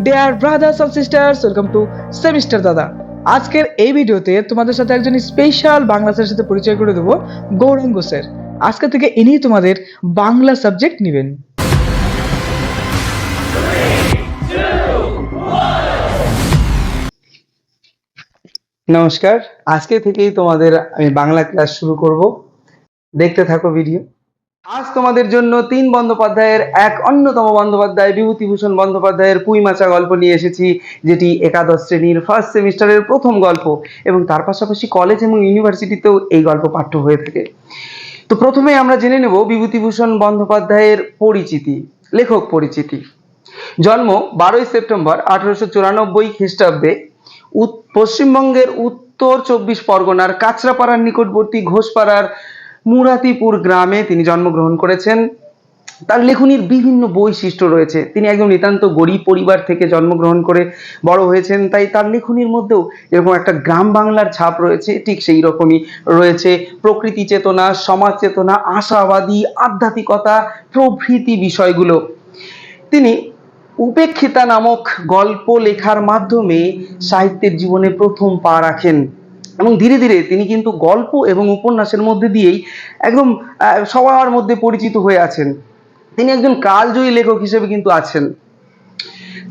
Dear brothers and sisters, welcome to semester দাদা। আজকের এই ভিডিওতে তোমাদের সাথে একজন স্পেশাল বাংলা স্যারের সাথে পরিচয় করে দেবো, গৌরাঙ্গ স্যার। আজকে থেকে ইনি তোমাদের বাংলা সাবজেক্ট নেবেন। নমস্কার, আজকে থেকেই তোমাদের আমি বাংলা ক্লাস শুরু করব। দেখতে থাকো ভিডিও। আজ তোমাদের জন্য ৩ বন্দ্যোপাধ্যায়ের এক অন্যতম বন্দ্যোপাধ্যায় বিভূতিভূষণ বন্দ্যোপাধ্যায়ের পুঁইমাচা গল্প নিয়ে এসেছি, যেটি একাদশ শ্রেণীর ফার্স্ট সেমিস্টারের প্রথম গল্প এবং তার পাশাপাশি কলেজ এবং ইউনিভার্সিটিতেও এই গল্প পাঠ্য হয়ে থাকে। তো প্রথমে আমরা জেনে নেব বিভূতিভূষণ বন্দ্যোপাধ্যায়ের পরিচিতি, লেখক পরিচিতি। জন্ম ১২ই সেপ্টেম্বর ১৮৯৪ খ্রিস্টাব্দে পশ্চিমবঙ্গের উত্তর ২৪ পরগনার কাঁচরাপাড়ার নিকটবর্তী ঘোষপাড়ার মুরাতিপুর গ্রামে তিনি জন্মগ্রহণ করেছেন। তার লেখনীর বিভিন্ন বৈশিষ্ট্য রয়েছে। তিনি একদম নিতান্ত গরিব পরিবার থেকে জন্মগ্রহণ করে বড় হয়েছেন, তাই তার লেখনীর মধ্যেও এরকম একটা গ্রাম বাংলার ছাপ রয়েছে, ঠিক সেই রকমই রয়েছে প্রকৃতি চেতনা, সমাজ চেতনা, আশাবাদী, আধ্যাত্মিকতা প্রভৃতি বিষয়গুলো। তিনি উপেক্ষিতা নামক গল্প লেখার মাধ্যমে সাহিত্যের জীবনে প্রথম পা রাখেন এবং ধীরে ধীরে তিনি কিন্তু গল্প এবং উপন্যাসের মধ্যে দিয়েই একদম সবার মধ্যে পরিচিত হয়ে আছেন। তিনি একজন কালজয়ী লেখক হিসেবে কিন্তু আছেন।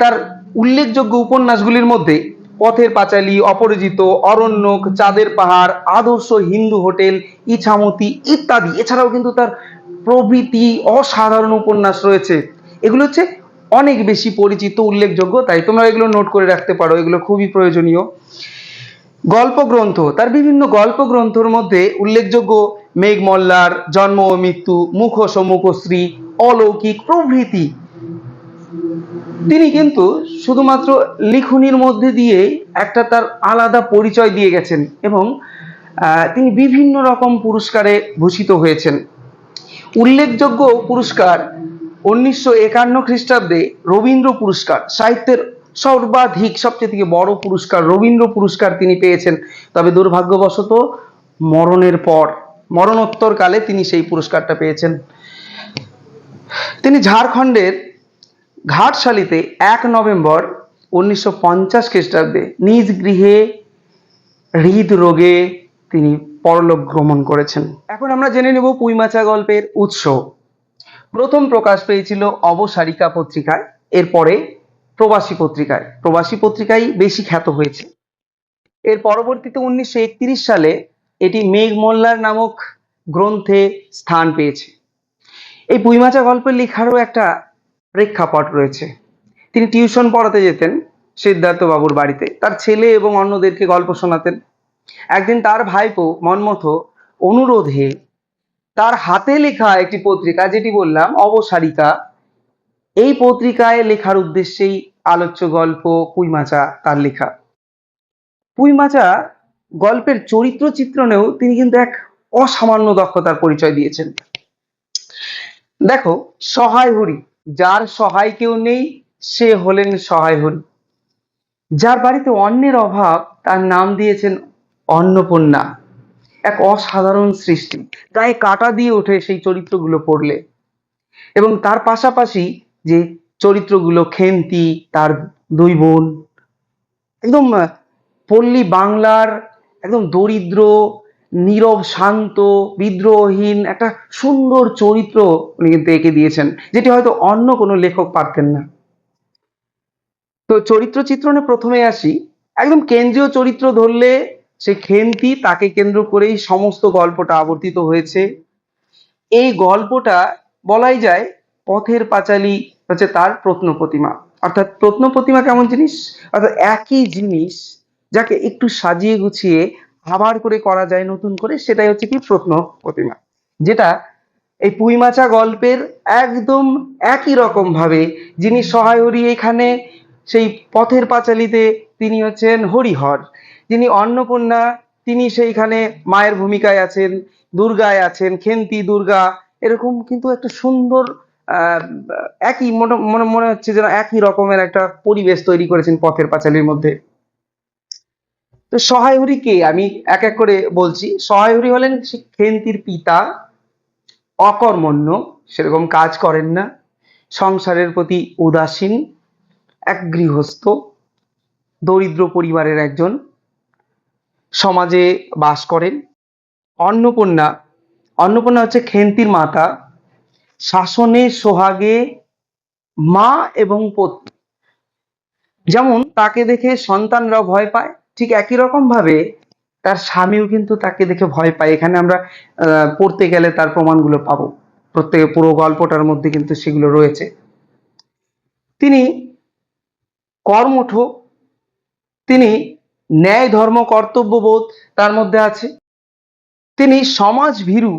তার উল্লেখযোগ্য উপন্যাসগুলির মধ্যে পথের পাঁচালী, অপরাজিত, অরণ্যক, চাঁদের পাহাড়, আদর্শ হিন্দু হোটেল, ইছামতি ইত্যাদি। এছাড়াও কিন্তু তার প্রভৃতি অসাধারণ উপন্যাস রয়েছে। এগুলো হচ্ছে অনেক বেশি পরিচিত, উল্লেখযোগ্য, তাই তোমরা এগুলো নোট করে রাখতে পারো, এগুলো খুবই প্রয়োজনীয়। গল্প গ্রন্থ, তার বিভিন্ন গল্প গ্রন্থের মধ্যে উল্লেখযোগ্য মেঘমল্লার, জন্ম ও মৃত্যু, মুখোশ ও মুখশ্রী, অলৌকিক প্রভৃতি। তিনি কিন্তু শুধুমাত্র লিখনির মধ্যে দিয়ে একটা তার আলাদা পরিচয় দিয়ে গেছেন এবং তিনি বিভিন্ন রকম পুরস্কারে ভূষিত হয়েছেন। উল্লেখযোগ্য পুরস্কার ১৯৫১ খ্রিস্টাব্দে রবীন্দ্র পুরস্কার, সাহিত্যের সর্বাধিক সবচেয়ে থেকে বড় পুরস্কার রবীন্দ্র পুরস্কার তিনি পেয়েছেন। তবে দুর্ভাগ্যবশত মরণোত্তর কালে তিনি সেই পুরস্কারটা পেয়েছেন। তিনি ঝাড়খণ্ডের ঘাটশালীতে ১ নভেম্বর ১৯৫০ খ্রিস্টাব্দে নিজ গৃহে হৃদরোগে তিনি পরলোক গমন করেছেন। এখন আমরা জেনে নেব পুঁইমাচা গল্পের উৎস। প্রথম প্রকাশ পেয়েছিল অবসারিকা পত্রিকায়, এরপরে প্রবাসী পত্রিকায় বেশি খ্যাত হয়েছে। এর পরবর্তীতে ১৯৩১ সালে এটি মেঘমল্লার নামক গ্রন্থে স্থান পেয়েছে। এই পুঁইমাচা গল্পের লেখারও একটা প্রেক্ষাপট রয়েছে। তিনি টিউশন পড়াতে যেতেন সিদ্ধার্থ বাবুর বাড়িতে, তার ছেলে এবং অন্যদেরকে গল্প শোনাতেন। একদিন তার ভাইপো মন্মথ অনুরোধে তার হাতে লেখা একটি পত্রিকা, যেটি বললাম অবসারিকা, এই পত্রিকায় লেখার উদ্দেশ্যেই আলোচ্য গল্প পুঁইমাচা তার লেখা। পুঁইমাচা গল্পের চরিত্র চিত্রণেও তিনি কিন্তু এক অসামান্য দক্ষতার পরিচয় দিয়েছেন। দেখো, সহায় হরি, যার সহায় কেউ নেই সে হলেন সহায় হরি। যার বাড়িতে অন্নের অভাব তার নাম দিয়েছেন অন্নপূর্ণা। এক অসাধারণ সৃষ্টি, গায়ে কাঁটা দিয়ে ওঠে সেই চরিত্রগুলো পড়লে। এবং তার পাশাপাশি যে চরিত্রগুলো, খেন্তি, তার ২ বোন, একদম পল্লী বাংলার একদম দরিদ্র, নীরব, শান্ত, বিদ্রোহহীন একটা সুন্দর চরিত্র উনি কিন্তু এঁকে দিয়েছেন, যেটি হয়তো অন্য কোনো লেখক পারতেন না। তো চরিত্র চিত্রণে প্রথমে আসি। একদম কেন্দ্রীয় চরিত্র ধরলে সে খেন্তি, তাকে কেন্দ্র করেই সমস্ত গল্পটা আবর্তিত হয়েছে। এই গল্পটা বলাই যায় পথের পাঁচালী হচ্ছে তার প্রত্ন প্রতিমা। অর্থাৎ প্রত্ন প্রতিমা কেমন জিনিস? অর্থাৎ একই জিনিস যাকে একটু সাজিয়ে গুছিয়ে আবার করে করা যায় নতুন করে, সেটাই হচ্ছে কি প্রত্ন প্রতিমা। যেটা এই পুঁইমাচা গল্পের একদম একই রকম ভাবে যিনি সহায় হরি, এখানে সেই পথের পাঁচালীতে তিনি হচ্ছেন হরিহর। যিনি অন্নপূর্ণা, তিনি সেইখানে মায়ের ভূমিকায় আছেন, দুর্গায় আছেন, খেন্তি দুর্গা। এরকম কিন্তু একটা সুন্দর একই মনে হচ্ছে যেন একই রকমের একটা পরিবেশ তৈরি করেছেন পথের পাঁচালীর মধ্যে। তো সহায় হরি কে, আমি এক এক করে বলছি। সহায় হরি হলেন খেন্তির পিতা, অকর্মণ্য, সেরকম কাজ করেন না, সংসারের প্রতি উদাসীন, এক গৃহস্থ দরিদ্র পরিবারের একজন, সমাজে বাস করেন। অন্নপূর্ণা, অন্নপূর্ণা হচ্ছে খেন্তির মাতা, শাসনে সোহাগে মা এবং পত্নী। যেমন তাকে দেখে সন্তানরাও ভয় পায়, ঠিক একই রকম ভাবে তার স্বামীও কিন্তু তাকে দেখে ভয় পায়। এখানে আমরা পড়তে গেলে তার প্রমাণগুলো পাবো, প্রত্যেকে পুরো গল্পটার মধ্যে কিন্তু সেগুলো রয়েছে। তিনি কর্মঠ, তিনি ন্যায় ধর্ম কর্তব্যবোধ তার মধ্যে আছে, তিনি সমাজ ভীরু।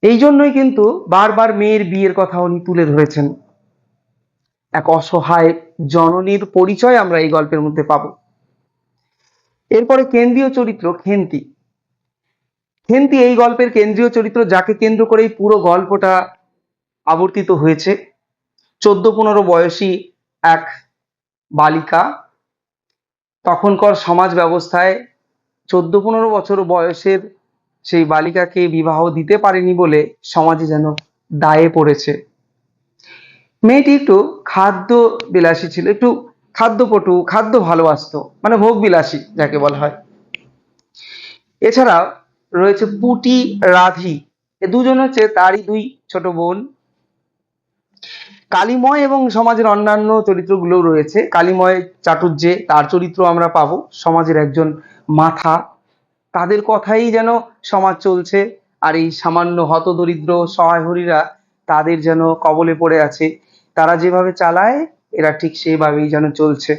এই জন্যই কিন্তু বারবার মেয়ের বিয়ের কথা উনি তুলে ধরেছেন। এক অসহায় জননীর পরিচয় আমরা এই গল্পের মধ্যে পাবো। এরপরে কেন্দ্রীয় চরিত্র খেন্তি। খেন্তি এই গল্পের কেন্দ্রীয় চরিত্র, যাকে কেন্দ্র করেই পুরো গল্পটা আবর্তিত হয়েছে। 14-15 বয়সী এক বালিকা, তখনকার সমাজ ব্যবস্থায় 14-15 বছর বয়সের সেই বালিকাকে বিবাহ দিতে পারেনি বলে সমাজে যেন দায়ে পড়েছে। মেয়েটি একটু খাদ্য বিলাসী ছিল, একটু খাদ্যপটু, খাদ্য ভালোবাসতো, মানে ভোগ বিলাসী যাকে বলা হয়। এছাড়াও রয়েছে পুটি, রাধি, এ দুজন হচ্ছে তারই দুই ছোট বোন। কালিময় এবং সমাজের অন্যান্য চরিত্রগুলো রয়েছে। কালিময় চাটুর্যে, তার চরিত্র আমরা পাবো, সমাজের একজন মাথা। তাদের কথাই যেন সমাজ চলছে, আর এই সামান্য হতদরিদ্র সহায়হরীরা তাদের যেন কবলে পড়ে আছে। তারা যেভাবে চালায় এরা ঠিক সেভাবেই যেন চলছে।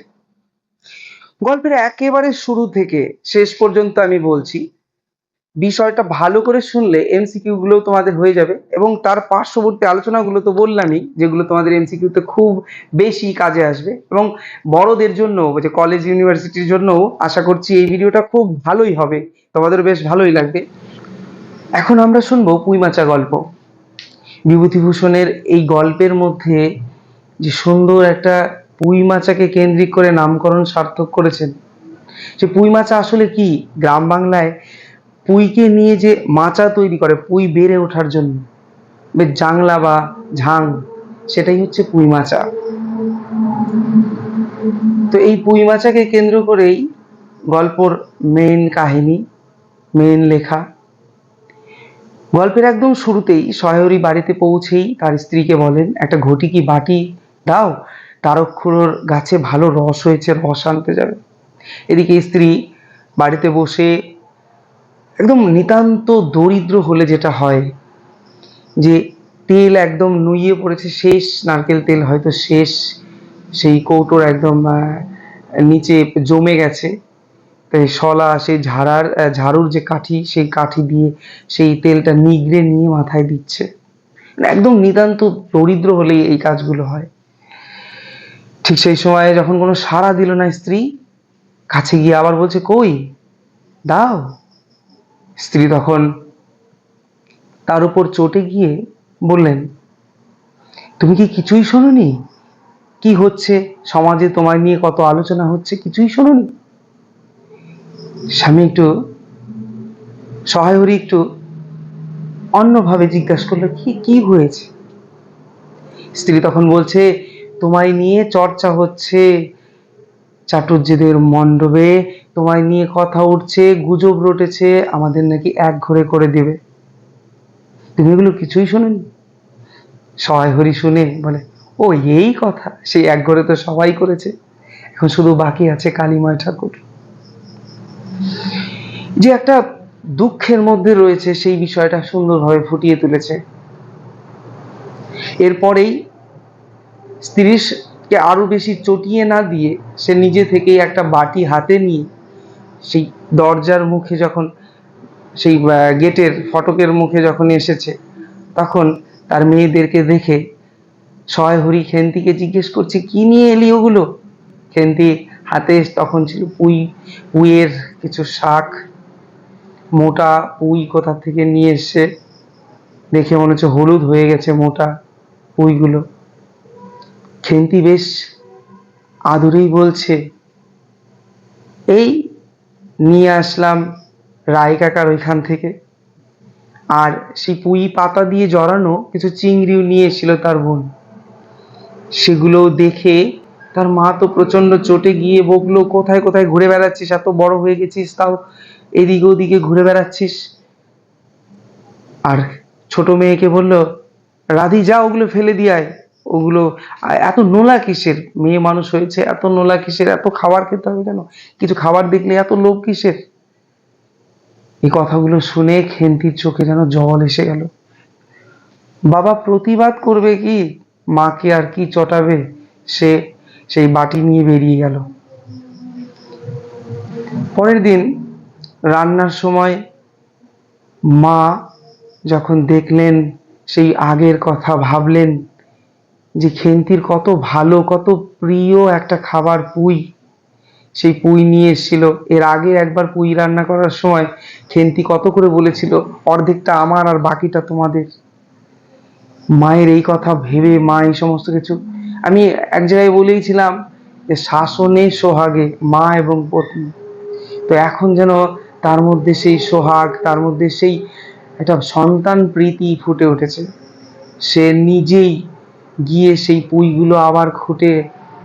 গল্পের একেবারে শুরু থেকে শেষ পর্যন্ত আমি বলছি, বিষয়টা ভালো করে শুনলে এমসিকিউ গুলো তোমাদের হয়ে যাবে, এবং তার পার্শ্ববর্তী আলোচনাগুলো তো বললামই, যেগুলো তোমাদের এমসিকিউতে খুব বেশি কাজে আসবে, এবং বড়দের জন্য, যে কলেজ ইউনিভার্সিটির জন্য আশা করছি এই ভিডিওটা খুব ভালোই হবে, তোমাদের বেশ ভালোই লাগবে। এখন আমরা শুনবো পুঁইমাচা গল্প। বিভূতিভূষণের এই গল্পের মধ্যে যে সুন্দর একটা পুঁইমাচাকে কেন্দ্রিক করে নামকরণ সার্থক করেছেন। সে পুঁইমাচা আসলে কি? গ্রাম বাংলায় পুঁইকে নিয়ে যে মাচা তৈরি করে পুঁই বেড়ে ওঠার জন্য, জাংলা বা ঝাং, সেটাই হচ্ছে পুঁইমাচা। তো এই পুঁইমাচাকে কেন্দ্র করেই গল্পর মেইন কাহিনী, মেইন লেখা। গল্পের একদম শুরুতেই সহায়রী বাড়িতে পৌঁছেই তার স্ত্রীকে বলেন, একটা ঘটি কি বাটি দাও, তারক্ষুড়োর গাছে ভালো রস হয়েছে, রস আনতে যাবে। এদিকে স্ত্রী বাড়িতে বসে, একদম নিতান্ত দরিদ্র হলে যেটা হয়, যে তেল একদম নুইয়ে পড়েছে, শেষ নারকেল তেল হয়তো শেষ, সেই কৌটোর একদম নিচে জমে গেছে, তাই শলা, সেই ঝাড়ুর যে কাঠি, সেই কাঠি দিয়ে সেই তেলটা নিগড়ে নিয়ে মাথায় দিচ্ছে। একদম নিতান্ত দরিদ্র হলেই এই কাজগুলো হয়। ঠিক সেই সময় যখন কোনো সাড়া দিল না স্ত্রী, কাছে গিয়ে আবার বলছে, কই দাও। স্ত্রী তখন তার উপর চটে গিয়ে বললেন, তুমি কি কিছুই শোনোনি? কি হচ্ছে সমাজে, তোমায় নিয়ে কত আলোচনা হচ্ছে, কিছুই শোনোনি? স্বামী একটু, সহায়হরী একটু অন্যভাবে জিজ্ঞাসা করলো, কি কি হয়েছে? স্ত্রী তখন বলছে, তোমায় নিয়ে চর্চা হচ্ছে, চাটুর্যেদের মণ্ডপে তোমায় নিয়ে কথা উঠছে, গুজব রটেছে, আমাদের নাকি এক ঘরে করে দেবে। তুমি এগুলো কিছুই শোনোনি? সহায়হরী শুনে বলে, ও এই কথা, সেই এক ঘরে তো সবাই করেছে, এখন শুধু বাকি আছে কালীময় ঠাকুর। যে একটা দুঃখের মধ্যে রয়েছে, সেই বিষয়টা সুন্দরভাবে ফুটিয়ে তুলেছে। এরপরেই স্ত্রীকে আরো বেশি চটিয়ে না দিয়ে সে নিজে থেকেই একটা বাটি হাতে নিয়ে সেই দরজার মুখে, যখন সেই গেটের ফটকের মুখে যখন এসেছে, তখন তার মেয়েদেরকে দেখে সহায়হরী খেন্তিকে জিজ্ঞেস করছে, কি নিয়ে এলি ওগুলো? খেন্তি হাতে তখন ছিল পুঁইয়ের কিছু শাক, মোটা পুঁই কোথা থেকে নিয়ে এসে, দেখে মনে হচ্ছে হলুদ হয়ে গেছে মোটা পুঁইগুলো। খেন্তি বেশ আদরেই বলছে, এই নিয়ে আসলাম রায় কাকার ওইখান থেকে, আর সেই পুঁই পাতা দিয়ে জড়ানো কিছু চিংড়িও নিয়ে এসেছিল তার বোন। সেগুলো দেখে তার মা তো প্রচন্ড চটে গিয়ে বকলো, কোথায় কোথায় ঘুরে বেড়াচ্ছিস, এত বড় হয়ে গেছিস তাও এদিকে ওদিকে ঘুরে বেড়াচ্ছিস। আর ছোট মেয়েকে বলল, রাধি যা ওগুলো ফেলে দিয়ে আয়, ওগুলো এত নোলা কিসের, মেয়ে মানুষ হয়েছে এত নোলা কিসের, এত খাবার খেতে হবে কেন, কিছু খাবার দেখলে এত লোভ কিসের। এই কথাগুলো শুনে খেন্তির চোখে যেন জল এসে গেল। বাবা প্রতিবাদ করবে কি, মাকে আর কি চটাবে, সে সেই বাটি নিয়ে বেরিয়ে গেল। পরের দিন রান্নার সময় মা যখন দেখলেন, সেই আগের কথা ভাবলেন যে খেন্তির কত ভালো কত প্রিয় একটা খাবার পুঁই, সেই পুঁই নিয়ে এসেছিল। এর আগে একবার পুঁই রান্না করার সময় খেন্তি কত করে বলেছিল, অর্ধেকটা আমার আর বাকিটা তোমাদের। মায়ের এই কথা ভেবে মা এই সমস্ত কিছু, আমি এক জায়গায় বলেইছিলাম যে শাসনে সোহাগে মা এবং পত্নী, তো এখন যেন তার মধ্যে সেই সোহাগ, তার মধ্যে সেই একটা সন্তান প্রীতি ফুটে উঠেছে। সে নিজেই গিয়ে সেই পুঁইগুলো আবার খুঁটে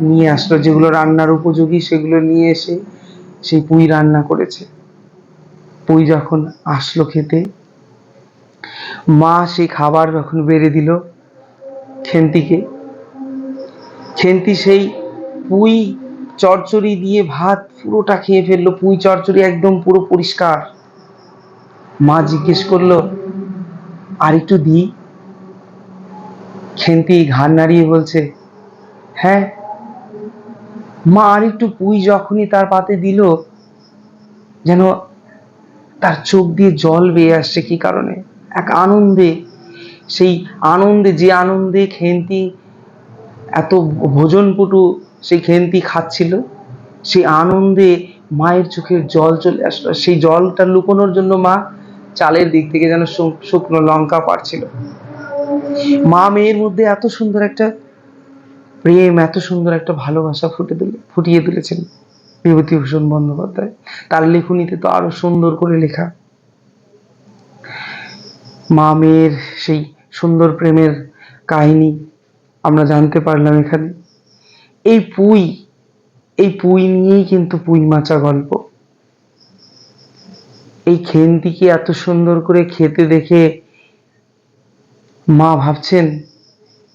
নিয়ে আসলো, যেগুলো রান্নার উপযোগী সেগুলো নিয়ে এসে সেই পুঁই রান্না করেছে। পুঁই যখন আসলো খেতে, মা সেই খাবার যখন বেড়ে দিল খেন্তিকে, খেন্তি সেই পুঁই চচ্চড়ি দিয়ে ভাত পুরোটা খেয়ে ফেললো, পুঁই চচ্চড়ি একদম পুরো পরিষ্কার। মা জিজ্ঞেস করলো, আর একটু দিই? খেন্তি ঘাড় নাড়িয়ে বলছে, হ্যাঁ। মা আর একটু পুঁই যখনই তার পাতে দিল, যেন তার চোখ দিয়ে জল বেয়ে আসছে। কি কারণে? এক আনন্দে। সেই আনন্দে, যে আনন্দে খেন্তি এত ভোজনপটু সেই খেন্তি খাচ্ছিল, সেই আনন্দে মায়ের চোখের জল চলে আসলো। সেই জলটা লুকোনোর জন্য মা চালের দিক থেকে যেন শুকনো লঙ্কা পাড়ছিল। মা মেয়ের মধ্যে এত সুন্দর একটা প্রেম, এত সুন্দর একটা ভালোবাসা ফুটিয়ে তুলেছেন বিভূতিভূষণ বন্দ্যোপাধ্যায়। তার লেখনীতে তো আরো সুন্দর করে লেখা। মা মেয়ের সেই সুন্দর প্রেমের কাহিনী আমরা জানতে পারলাম এখানে। এই পুঁই, এই পুঁই নিয়েই কিন্তু পুঁই মাচা গল্প। এই খেন্তিকে এত সুন্দর করে খেতে দেখে মা ভাবছেন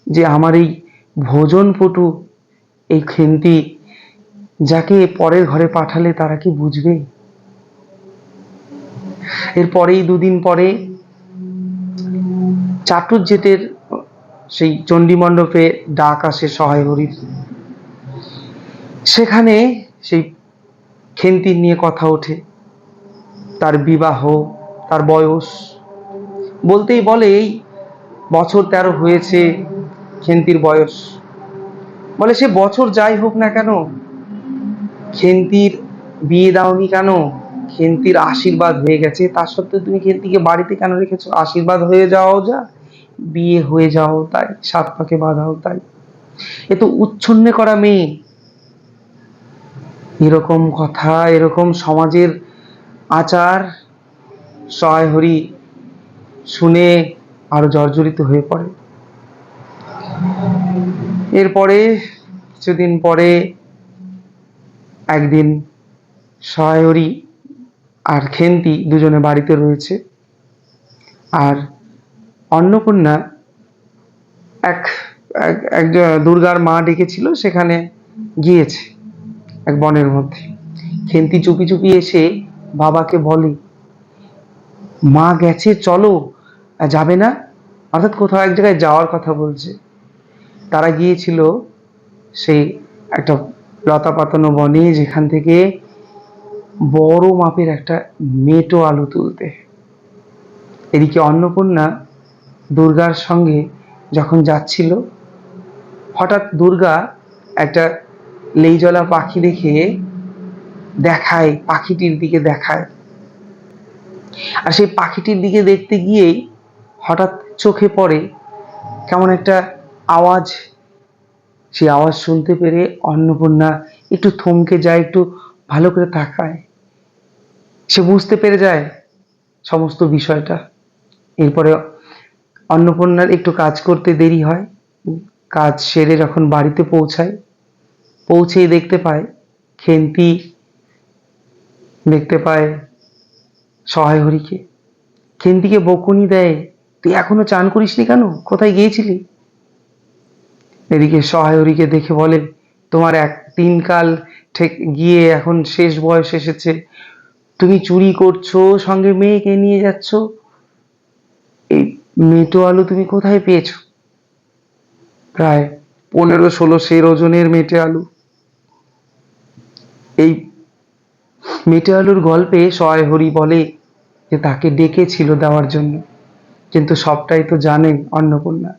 যে আমার এই ভোজনপটু এই খেন্তি, যাকে পরের ঘরে পাঠালে তারা কি বুঝবে। এরপরেই দুদিন পরে চাটুর্যেতের সেই চণ্ডী মণ্ডপে ডাক আসে সহায় হরির। সেখানে সেই খেন্তির নিয়ে কথা ওঠে, তার বিবাহ, তার বয়স। বলতেই বলে এই বছর 13 হয়েছে খেন্তির বয়স। বলে সে বছর যাই হোক না কেন, খেন্তির বিয়ে দাওনি কেন? খেন্তির আশীর্বাদ হয়ে গেছে, তার সত্ত্বেও তুমি খেন্তিকে বাড়িতে কেন রেখেছো? আশীর্বাদ হয়ে যাও যা, বিয়ে হয়ে যাও তাই, 7 পাকে বাঁধাও তাই। এ তো উচ্ছন্নে করা মেয়ে। এরকম কথা, এরকম সমাজের আচার সহায় হরি শুনে আরো জর্জরিত হয়ে পড়ে। এরপরে কিছুদিন পরে একদিন সহায় হরি আর খেন্তি দুজনে বাড়িতে রয়েছে, আর অন্নপূর্ণা এক এক দুর্গার মা ডেকেছিল, সেখানে গিয়েছে এক বনের মধ্যে। খেন্তি চুপি চুপি এসে বাবাকে বলে, মা গেছে চলো। যাবে না? অর্থাৎ কোথাও এক জায়গায় যাওয়ার কথা বলছে। তারা গিয়েছিল সেই একটা লতা পাতানো বনে, যেখান থেকে বড় মাপের একটা মেটো আলু তুলতে। এদিকে অন্নপূর্ণা দুর্গার সঙ্গে যখন যাচ্ছিল, হঠাৎ দুর্গা একটা লেইজলা পাখি দেখে দেখায়, পাখিটির দিকে দেখায়। আর সেই পাখিটির দিকে দেখতে গিয়েই হঠাৎ চোখে পড়ে কেমন একটা আওয়াজ। সেই আওয়াজ শুনতে পেরে অন্নপূর্ণা একটু থমকে যায়, একটু ভালো করে তাকায়। সে বুঝতে পেরে যায় সমস্ত বিষয়টা। এরপরে অন্নপূর্ণার একটু কাজ করতে দেরি হয়। কাজ সেরে যখন বাড়িতে পৌঁছায়, পৌঁছেই দেখতে পায় খেন্তি দেখতে পায় সহায় হরিকে। খেন্তিকে বকুনি দেয়, তুই এখনো চান করিসনি কেন, কোথায় গিয়েছিলি? এদিকে সহায় হরিকে দেখে বলে, তোমার এক তিন কাল ঠিক গিয়ে এখন শেষ বয়স এসেছে, তুমি চুরি করছো, সঙ্গে মেয়েকে নিয়ে যাচ্ছ, এই মেটো আলু তুমি কোথায় পেয়েছো? প্রায় 15-16 সের ওজনের মেটে আলু। এই মেটে আলুর গল্পে সহায় হরি বলে যে তাকে ডেকেছিল দেওয়ার জন্য, কিন্তু সবটাই তো জানে অন্নপূর্ণা,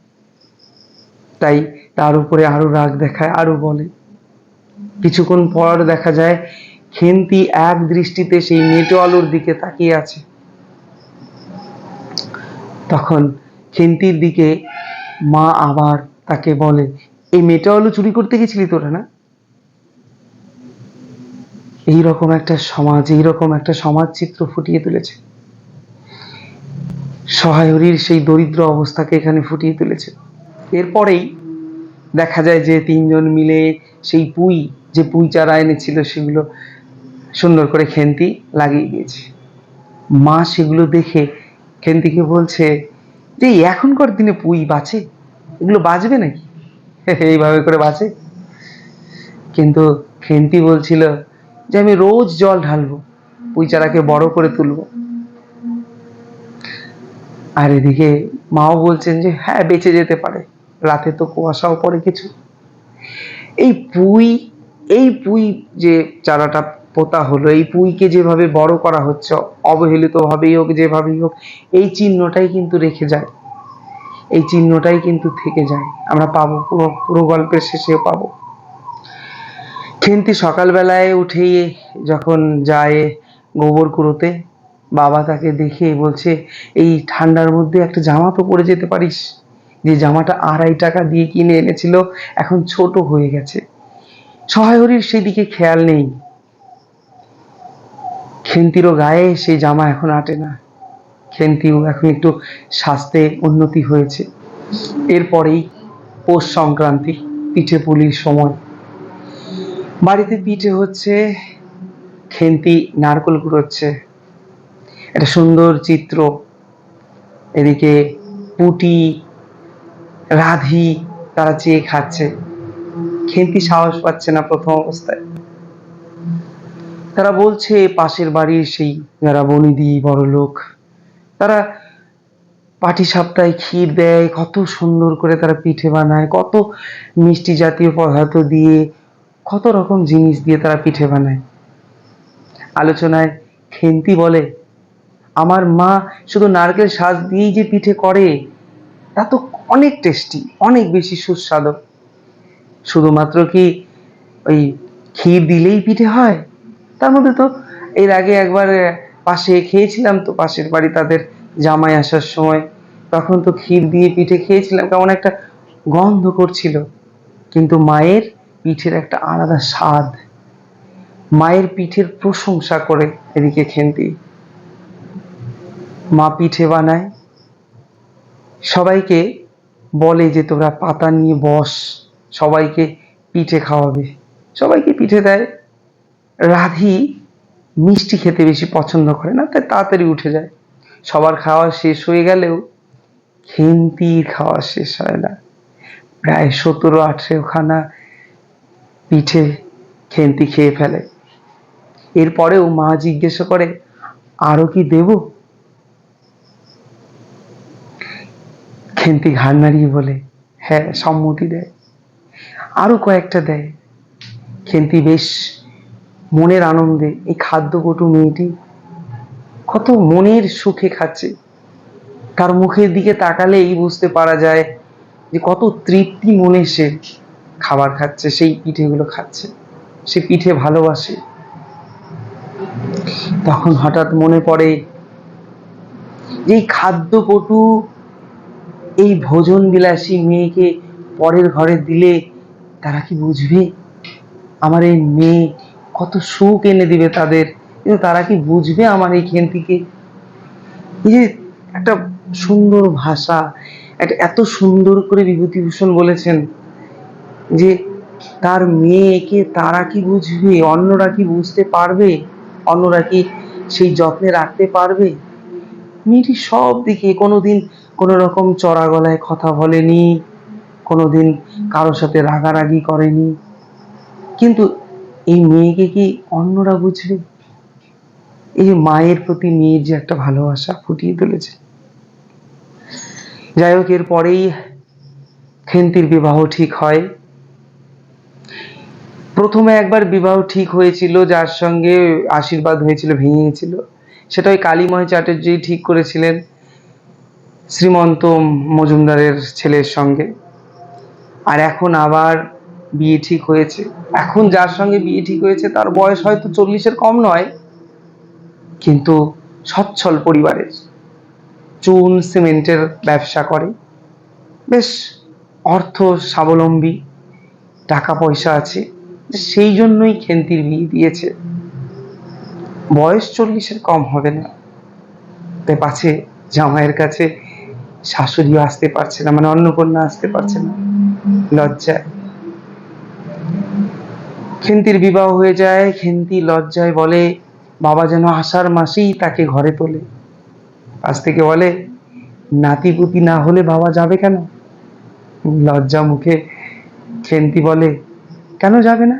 তাই তার উপরে আরো রাগ দেখায়, আরো বলে। কিছুক্ষণ পর দেখা যায় খেন্তি এক দৃষ্টিতে সেই মেটো আলুর দিকে তাকিয়ে আছে। তখন খেন্তির দিকে মা আবার তাকে বলে, এই মেটো আলু চুরি করতে গেছিলি তোরা না? এইরকম একটা সমাজ চিত্র ফুটিয়ে তুলেছে। সহায় হরির সেই দরিদ্র অবস্থাকে এখানে ফুটিয়ে তুলেছে। এরপরেই দেখা যায় যে তিনজন মিলে সেই যে পুঁই চারা এনেছিল সেগুলো সুন্দর করে খেন্তি লাগিয়ে দিয়েছে। মা সেগুলো দেখে খেন্তিকে বলছে যে এখনকার দিনে পুঁই বাঁচে, এগুলো বাঁচবে নাকি? এইভাবে করে বাঁচে? কিন্তু খেন্তি বলছিল যে আমি রোজ জল ঢালবো, পুঁই চারাকে বড় করে তুলবো। আর এদিকে মাও বলছেন যে হ্যাঁ বেঁচে যেতে পারে, রাতে তো কুয়াশাও পড়ে কিছু। এই পুঁই যে চারাটা পোতা হলো, এই পুঁইকে যেভাবে বড় করা হচ্ছে অবহেলিত ভাবেই হোক, যেভাবেই হোক, এই চিহ্নটাই কিন্তু রেখে যায়, এই চিহ্নটাই কিন্তু থেকে যায়, আমরা পাবো পুরো পুরো গল্পের শেষেও পাবো। খেন্তি সকালবেলায় উঠেই যখন যায় গোবর কুড়োতে, বাবা তাকে দেখে বলছে, এই ঠান্ডার মধ্যে একটা জামা তো পরে যেতে পারিস, যে জামাটা 2.5 টাকা দিয়ে কিনে এনেছিল এখন ছোট হয়ে গেছে। সহায় হরির সেদিকে খেয়াল নেই, খেন্তিরও গায়ে সেই জামা এখন আটে না, খেন্তিও এখন একটু স্বাস্থ্যে উন্নতি হয়েছে। এরপরেই পৌষ সংক্রান্তি, পিঠে পুলির সময়। বাড়িতে পিঠে হচ্ছে, খেন্তি নারকোল কুড়োচ্ছে, একটা সুন্দর চিত্র। এদিকে পুটি, রাধি তারা চেয়ে খাচ্ছে, খেন্তি সাহস পাচ্ছে না প্রথম অবস্থায়। তারা বলছে পাশের বাড়ির সেই যারা বনিদি বড় লোক, তারা পাটি সাপটায় ক্ষীর দেয়, কত সুন্দর করে তারা পিঠে বানায়, কত মিষ্টি জাতীয় পদার্থ দিয়ে, কত রকম জিনিস দিয়ে তারা পিঠে বানায়। আলোচনায় খেন্তি বলে, আমার মা শুধু নারকেল শাঁস দিয়েই যে পিঠে করে তা তো অনেক টেস্টি, অনেক বেশি সুস্বাদু। শুধুমাত্র কি ওই ক্ষীর দিলেই পিঠে হয়? তার মধ্যে তো এর আগে একবার পাশে খেয়েছিলাম, তো পাশের বাড়ি তাদের জামাই আসার সময়, তখন তো ক্ষীর দিয়ে পিঠে খেয়েছিলাম, কেমন একটা গন্ধ করছিল, কিন্তু মায়ের পিঠের একটা আলাদা স্বাদ। মায়ের পিঠের প্রশংসা করে এদিকে খেন্তি। মা পিঠে বানায়, সবাইকে বলে যে তোরা পাতা নিয়ে বস, সবাইকে পিঠে খাওয়াবে, সবাইকে পিঠে দেয়। রাধি মিষ্টি খেতে বেশি পছন্দ করে না, তাই তাড়াতাড়ি উঠে যায়। সবার খাওয়া শেষ হয়ে গেলেও খেন্তির খাওয়া শেষ হয় না, প্রায় 17-18 খানা পিঠে খেন্তি খেয়ে ফেলে। এরপরেও মা জিজ্ঞাসা করে, আরো কি দেব? খেন্তি ঘাড় নাড়িয়ে বলে হ্যাঁ, সম্মতি দেয়, আরো কয়েকটা দেয়। খেন্তি বেশ মনের আনন্দে, এই খাদ্যপটু মেয়েটি কত মনের সুখে খাচ্ছে, তার মুখের দিকে তাকালেই বুঝতে পারা যায় যে কত তৃপ্তি মনে সে খাবার খাচ্ছে, সেই পিঠেগুলো খাচ্ছে, সে পিঠে ভালোবাসে। তখন হঠাৎ মনে পড়ে যে খাদ্যপটু, এই ভোজন বিলাসী মেয়েকে পরের ঘরে দিলে তারা কি বুঝবে? আমার এই মেয়ে কত সুখ এনে দিবে তাদের, কিন্তু তারা কি বুঝবে আমার এই খেন্তিকে? এই যে একটা সুন্দর ভাষা, একটা এত সুন্দর করে বিভূতিভূষণ বলেছেন যে তার মেয়েকে তারা কি বুঝবে? অন্যরা কি বুঝতে পারবে? অন্যরা কি সেই যত্নে রাখতে পারবে? মেয়েটি সব দিকে কোনোদিন কোনো রকম চড়া গলায় কথা বলেনি, কোনোদিন কারোর সাথে রাগারাগি করেনি। কিন্তু এই মেয়েকে কি অন্যরা বুঝবে? এই যে মায়ের প্রতি মেয়ের যে একটা ভালোবাসা ফুটিয়ে তুলেছে। যাই হোক, এরপরেই খেন্তির বিবাহ ঠিক হয়। প্রথমে একবার বিবাহ ঠিক হয়েছিল, যার সঙ্গে আশীর্বাদ হয়েছিল, ভেঙে গেছিল। সেটা ওই কালীময় চ্যাটার্জি ঠিক করেছিলেন শ্রীমন্ত মজুমদারের ছেলের সঙ্গে। আর এখন আবার বিয়ে ঠিক হয়েছে। এখন যার সঙ্গে বিয়ে ঠিক হয়েছে তার বয়স হয়তো 40-এর কম নয়, কিন্তু সচ্ছল পরিবারের, চুন সিমেন্টের ব্যবসা করে, বেশ অর্থ স্বাবলম্বী, টাকা পয়সা আছে। সেই জন্যই খেন্তির বিয়ে দিয়েছে। বয়স 40-এর কম হবে না, তাই পাছে জামাইয়ের কাছে শাশুড়িও আসতে পারছে না, মানে অন্নকন্যা আসতে পারছে না, লজ্জায়। খেন্তির বিবাহ হয়ে যায়। খেন্তি লজ্জায় বলে বাবা যেন আষাঢ় মাসেই তাকে ঘরে তোলে। আজ থেকে বলে, নাতিপুতি না হলে বাবা যাবে কেন? লজ্জা মুখে খেন্তি বলে, কেন যাবে না?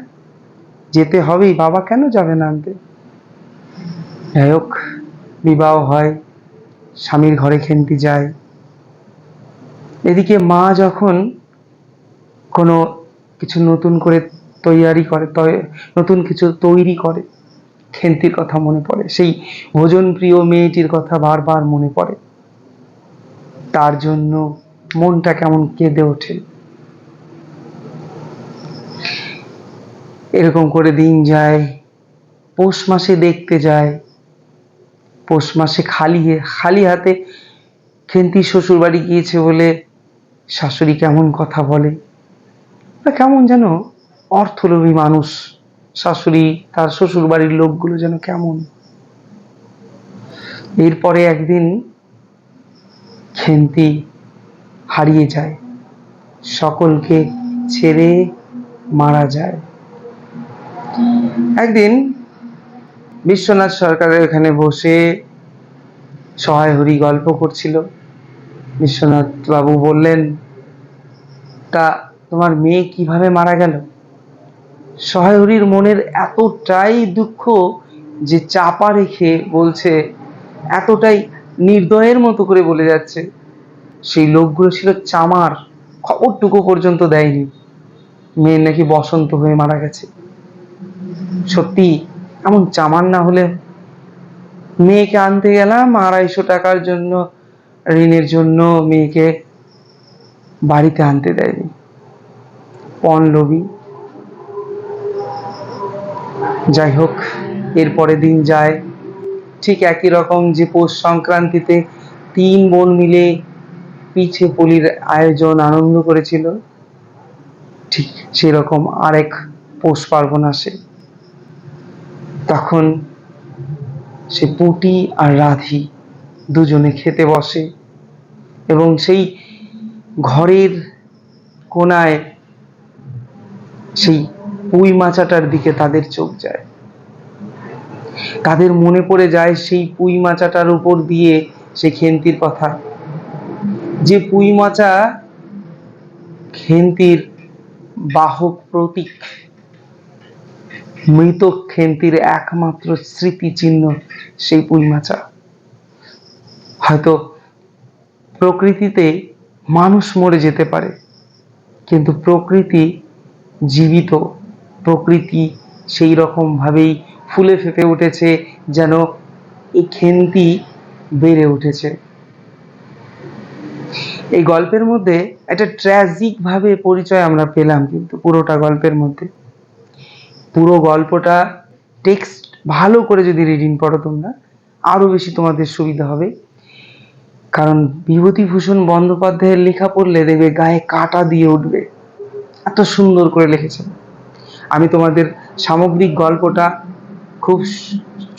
যেতে হবেই, বাবা কেন যাবে না আনতে? যাই হোক, বিবাহ হয়, স্বামীর ঘরে খেন্তি যায়। এদিকে মা যখন কোনো কিছু নতুন করে তৈয়ারি করে, নতুন কিছু তৈরি করে, খেন্তির কথা মনে পড়ে, সেই ভোজন প্রিয় মেয়েটির কথা বারবার মনে পড়ে। তার জন্য মনটা কেমন কেঁদে ওঠে। এরকম করে দিন যায়। পৌষ মাসে দেখতে যায়। পৌষ মাসে খালি হাতে খেন্তি শ্বশুর বাড়ি গিয়েছে বলে শাশুড়ি কেমন কথা বলে, কেমন যেন অর্থলোভী মানুষ শাশুড়ি, তার শ্বশুর বাড়ির লোকগুলো যেন কেমন। এরপরে একদিন খেন্তি হারিয়ে যায়, সকলকে ছেড়ে মারা যায়। একদিন বিশ্বনাথ সরকারের এখানে বসে সহায় হরি গল্প করছিল। বিশ্বনাথ বাবু বললেন, তা তোমার মেয়ে কিভাবে মারা গেল? সহায় হরির মনের এতটাই দুঃখ যে চাপা রেখে বলছে, এতটাই নির্দয়ের মতো করে বলে যাচ্ছে, সেই লোকগুলো ছিল চামার, খবরটুকু পর্যন্ত দেয়নি মেয়ের নাকি বসন্ত হয়ে মারা গেছে। সত্যি এমন চামার না হলে, মেয়েকে আনতে গেলাম 250 টাকার জন্য, ঋণের জন্য মেয়েকে বাড়িতে আনতে দেয়নি, পণলোভী। যাই হোক, এরপরে দিন যায়। ঠিক একই রকম যে পৌষ সংক্রান্তিতে 3 বোন মিলে পিঠে পুলির আয়োজন আনন্দ করেছিল, ঠিক সেরকম আরেক পৌষ পার্বণ আসে। তখন সে পুটি আর রাধি দুজনে খেতে বসে, এবং সেই ঘরের কোনায় সেই পুঁই মাচাটার দিকে তাদের চোখ যায়। তাদের মনে পড়ে যায় সেই পুঁই মাচাটার উপর দিয়ে সে খেন্তির কথা, যে পুঁই মাচা খেন্তির বাহক প্রতীক, মৃত খেন্তির একমাত্র স্মৃতিচিহ্ন সেই পুঁই মাচা। হয়তো প্রকৃতিতে মানুষ মরে যেতে পারে, কিন্তু প্রকৃতি জীবিত, প্রকৃতি সেই রকম ভাবেই ফুলে ফেঁপে উঠেছে, যেন এই খেন্তি বেড়ে উঠেছে। এই গল্পের মধ্যে একটা ট্র্যাজিক ভাবে পরিচয় আমরা পেলাম, কিন্তু পুরোটা গল্পের মধ্যে, পুরো গল্পটা টেক্সট ভালো করে যদি রিডিং পড়ো তোমরা, আরো বেশি তোমাদের সুবিধা হবে। কারণ বিভূতিভূষণ বন্দ্যোপাধ্যায়ের লেখা পড়লে দেখবে গায়ে কাঁটা দিয়ে উঠবে, এত সুন্দর করে লিখেছেন। আমি তোমাদের সামগ্রিক গল্পটা খুব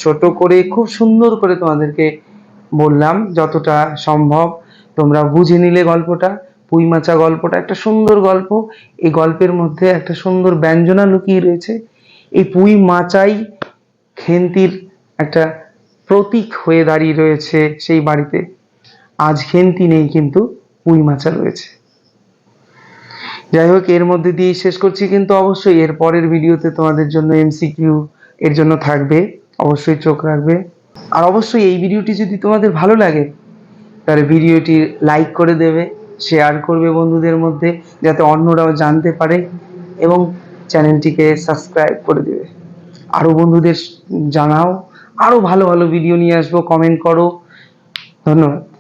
ছোট করে, খুব সুন্দর করে তোমাদেরকে বললাম, যতটা সম্ভব তোমরা বুঝে নিলে গল্পটা, পুঁই মাচা গল্পটা একটা সুন্দর গল্প। এই গল্পের মধ্যে একটা সুন্দর ব্যঞ্জনা লুকিয়ে রয়েছে। এই পুঁই মাচাই খেন্তির একটা প্রতীক হয়ে দাঁড়িয়ে রয়েছে সেই বাড়িতে। আজ খেন্তি নেই, কিন্তু পুঁই মাচা রয়েছে। যাই হোক, এর মধ্যে দিয়ে শেষ করছি, কিন্তু অবশ্যই এর পরের ভিডিওতে তোমাদের জন্য এমসিকিউ এর জন্য থাকবে, অবশ্যই চোখ রাখবে। আর অবশ্যই এই ভিডিওটি যদি তোমাদের ভালো লাগে তাহলে ভিডিওটি লাইক করে দেবে, শেয়ার করবে বন্ধুদের মধ্যে, যাতে অন্যরাও জানতে পারে, এবং চ্যানেলটিকে সাবস্ক্রাইব করে দেবে। আরও বন্ধুদের জানাও, আরও ভালো ভালো ভিডিও নিয়ে আসবো, কমেন্ট করো। ধন্যবাদ।